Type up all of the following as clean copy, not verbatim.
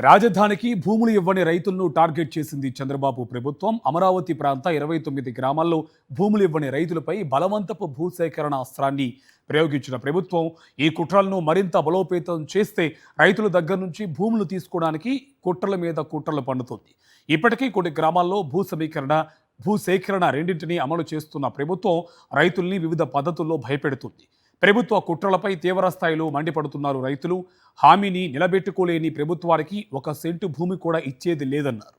రాజధానికి భూములు ఇవ్వని రైతులను టార్గెట్ చేసింది చంద్రబాబు ప్రభుత్వం. అమరావతి ప్రాంత 29 గ్రామాల్లో భూములు ఇవ్వని రైతులపై బలవంతపు భూసేకరణ అస్త్రాన్ని ప్రయోగించిన ప్రభుత్వం ఈ కుట్రలను మరింత బలోపేతం చేస్తే రైతుల దగ్గర నుంచి భూములు తీసుకోవడానికి కుట్రల మీద కుట్రలు పన్నుతోంది. ఇప్పటికీ కొన్ని గ్రామాల్లో భూసేకరణ రెండింటినీ అమలు చేస్తున్న ప్రభుత్వం రైతుల్ని వివిధ పద్ధతుల్లో భయపెడుతుంది. ప్రభుత్వ కుట్రలపై తీవ్రస్థాయిలో మండిపడుతున్నారు రైతులు. హామీని నిలబెట్టుకోలేని ప్రభుత్వానికి 1 సెంటు భూమి కూడా ఇచ్చేది లేదన్నారు.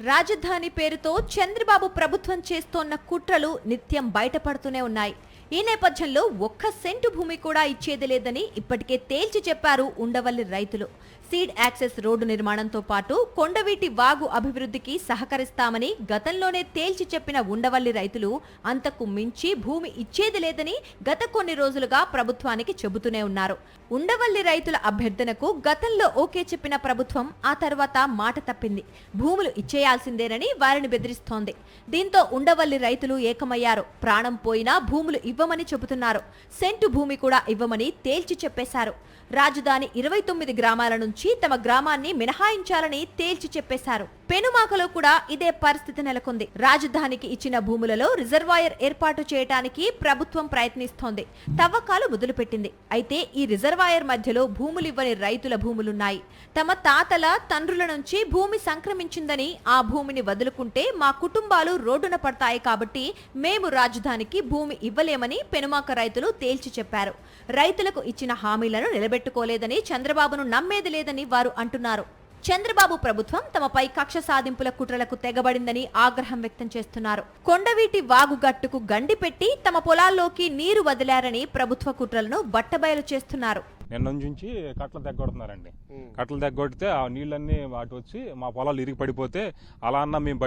రాజధాని పేరుతో చంద్రబాబు ప్రభుత్వం చేస్తోన్న కుట్రలు నిత్యం బయటపడుతూనే ఉన్నాయి. ఈ నేపథ్యంలో 1 సెంటు భూమి కూడా ఇచ్చేది లేదని ఇప్పటికే తేల్చి చెప్పారు ఉండవల్లి రైతులు. సీడ్ యాక్సెస్ రోడ్డు నిర్మాణంతో పాటు కొండవీటి వాగు అభివృద్ధికి సహకరిస్తామని గతంలోనే తేల్చి చెప్పిన ఉండవల్లి రైతులు అంతకు మించి భూమి ఇచ్చేది లేదని గత కొన్ని రోజులుగా ప్రభుత్వానికి చెబుతూనే ఉన్నారు. ఉండవల్లి రైతుల అభ్యర్థనకు గతంలో ఓకే చెప్పిన ప్రభుత్వం ఆ తర్వాత మాట తప్పింది. భూములు ఇచ్చేయాల్సిందేనని వారిని బెదిరిస్తోంది. దీంతో ఉండవల్లి రైతులు ఏకమయ్యారు. ప్రాణం పోయినా భూములు ఇవ్వమని చెబుతున్నారు. సెంటు భూమి కూడా ఇవ్వమని తేల్చి చెప్పేశారు. రాజధాని 29 గ్రామాల నుంచి తమ గ్రామాన్ని మినహాయించాలని తేల్చి చెప్పేశారు. పెనుమాకలో కూడా ఇదే పరిస్థితి నెలకొంది. రాజధానికి ఇచ్చిన భూములలో రిజర్వాయర్ ఏర్పాటు చేయడానికి ప్రభుత్వం ప్రయత్నిస్తోంది. తవ్వకాలు మొదలుపెట్టింది. అయితే ఈ రిజర్వాయర్ మధ్యలో భూములివ్వని రైతుల భూములున్నాయి. తమ తాతల తండ్రుల నుంచి భూమి సంక్రమించిందని ఆ భూమిని వదులుకుంటే మా కుటుంబాలు రోడ్డున పడతాయి కాబట్టి మేము రాజధానికి భూమి ఇవ్వలేమని పెనుమాక రైతులు తేల్చి చెప్పారు. రైతులకు ఇచ్చిన హామీలను నిలబెట్టుకోలేదని, చంద్రబాబును నమ్మేది లేదని వారు అంటున్నారు. చంద్రబాబు ప్రభుత్వం తమపై కక్ష సాధింపుల కుట్రలకు తెగబడిందని ఆగ్రహం వ్యక్తం చేస్తున్నారు. కొండవీటి వాగుగట్టుకు గండి పెట్టి తమ పొలాల్లోకి నీరు వదిలారని ప్రభుత్వ కుట్రలను బట్టబయలు చేస్తున్నారు. నిన్న నుంచి కట్టలు తెగ్గొడుతున్నారండి. కట్టలు తెగ్గొడితే ఆ నీళ్ళన్నీ అటు వచ్చి మా పొలాలు ఇరిగి పడిపోతే అలా అన్న మేము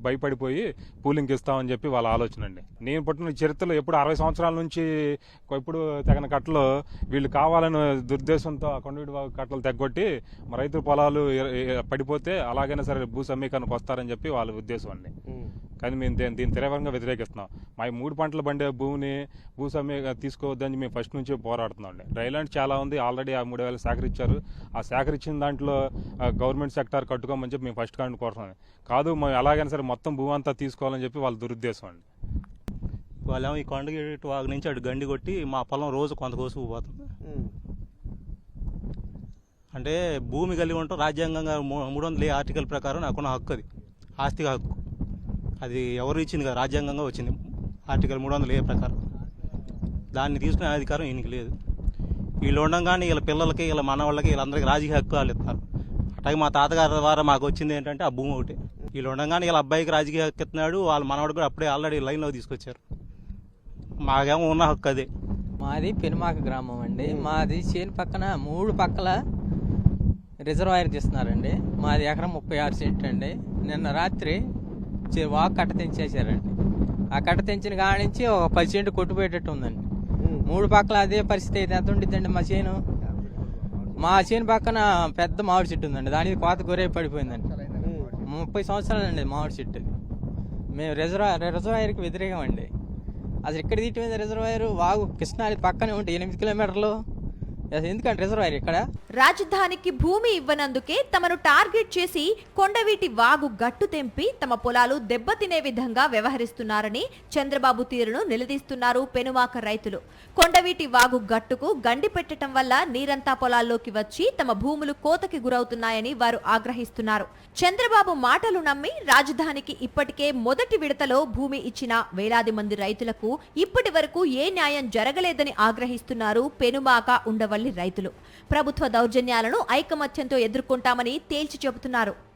భయపడిపోయి పూలింగ్కి ఇస్తామని చెప్పి వాళ్ళ ఆలోచన అండి. నేను పుట్టిన చరిత్రలో ఎప్పుడు 60 సంవత్సరాల నుంచి ఎప్పుడు తెగన కట్టలు వీళ్ళు కావాలని దుర్దేశంతో కొండవీటి కట్టలు తెగ్గొట్టి మా రైతుల పొలాలు పడిపోతే అలాగైనా సరే భూ సమీకరణకు వస్తారని చెప్పి వాళ్ళ ఉద్దేశం అండి. కానీ మేము దీన్ని తీవ్రంగా వ్యతిరేకిస్తున్నాం. మా 3 పంటలు పండే భూమిని తీసుకోవద్దని మేము ఫస్ట్ నుంచి పోరాడుతున్నాం అండి. రైలాండ్ చాలా ఉంది, ఆల్రెడీ ఆ 3,000 సేకరించారు. ఆ సేకరించిన దాంట్లో గవర్నమెంట్ సెక్టార్ కట్టుకోమని చెప్పి మేము ఫస్ట్ కాండి కోరుతున్నాం. కాదు మేము ఎలాగైనా సరే మొత్తం భూమి అంతా తీసుకోవాలని చెప్పి వాళ్ళ దురుద్దేశం అండి. వాళ్ళేమో ఈ కొండగేటు వాగు నుంచి అటు గండి కొట్టి మా పొలం రోజు కొంత కోసుకుపోతుంది. అంటే భూమి కలిగి ఉంటాం రాజ్యాంగంగా 300 ఆర్టికల్ ప్రకారం నాకున్న హక్కు, అది ఆస్తిగా హక్కు. అది ఎవరు ఇచ్చింది కదా, రాజ్యాంగంగా వచ్చింది ఆర్టికల్ 300 ప్రకారం. దాన్ని తీసుకునే అధికారం ఈయనకి లేదు. వీళ్ళు ఉండగానే వీళ్ళ పిల్లలకి, వీళ్ళ మనవాళ్ళకి, వీళ్ళందరికీ రాజకీయ హక్కు వాళ్ళు ఇస్తారు. అట్లాగే మా తాతగారి ద్వారా మాకు వచ్చింది ఏంటంటే ఆ భూమి ఒకటి. వీళ్ళు ఉండగానే వీళ్ళ అబ్బాయికి రాజకీయ హక్కు ఇస్తున్నాడు, వాళ్ళ మనవాడు కూడా అప్పుడే ఆల్రెడీ లైన్లో తీసుకొచ్చారు. మాకేమో ఉన్న హక్కు అదే. మాది పెనుమాక గ్రామం అండి. మాది చేను పక్కన 3 పక్కల రిజర్వాయర్ తీస్తున్నారండి. మాది ఎకరం 36 సెంట్ అండి. నిన్న రాత్రి వాక్ కట్ట తెంచేశారండి. ఆ కట్ట తెంచిన కాడి నుంచి ఒక 10 సెంటు కొట్టుపోయేటట్టు ఉందండి. 3 పక్కల అదే పరిస్థితి అయితే ఎంత ఉండిద్దండి మా చేను పక్కన పెద్ద మామిడి చెట్టు ఉందండి. దానికి కోత గొర్రె పడిపోయిందండి. 30 సంవత్సరాలండి మామిడి చెట్టు. మేము రిజర్వాయర్కి వ్యతిరేకం అండి. అసలు ఇక్కడ తీయటం రిజర్వాయర్ వాగు కృష్ణాది పక్కనే ఉంటే 8 కిలోమీటర్లు. ఎందుకంటే రిజర్వాయర్ ఇక్కడ రాజధానికి భూమి ఇవ్వనందుకే తమను టార్గెట్ చేసి కొండవీటి వాగు గట్టు తెంపి తమ పొలాలు దెబ్బతినే విధంగా వ్యవహరిస్తున్నారని చంద్రబాబు తీరును నిలదీస్తున్నారు పెనుమాక రైతులు. కొండవీటి వాగు గట్టుకు గండి పెట్టడం వల్ల నీరంతా పొలాల్లోకి వచ్చి తమ భూములు కోతకి గురవుతున్నాయని వారు ఆగ్రహిస్తున్నారు. చంద్రబాబు మాటలు నమ్మి రాజధానికి ఇప్పటికే మొదటి విడతలో భూమి ఇచ్చిన వేలాది మంది రైతులకు ఇప్పటి వరకు ఏ న్యాయం జరగలేదని ఆగ్రహిస్తున్నారు పెనుమాక ఉండవల్లి రైతులు. ప్రభుత్వ దౌర్జన్యాలను ఐకమత్యంతో ఎదుర్కొంటామని తేల్చి చెబుతున్నారు.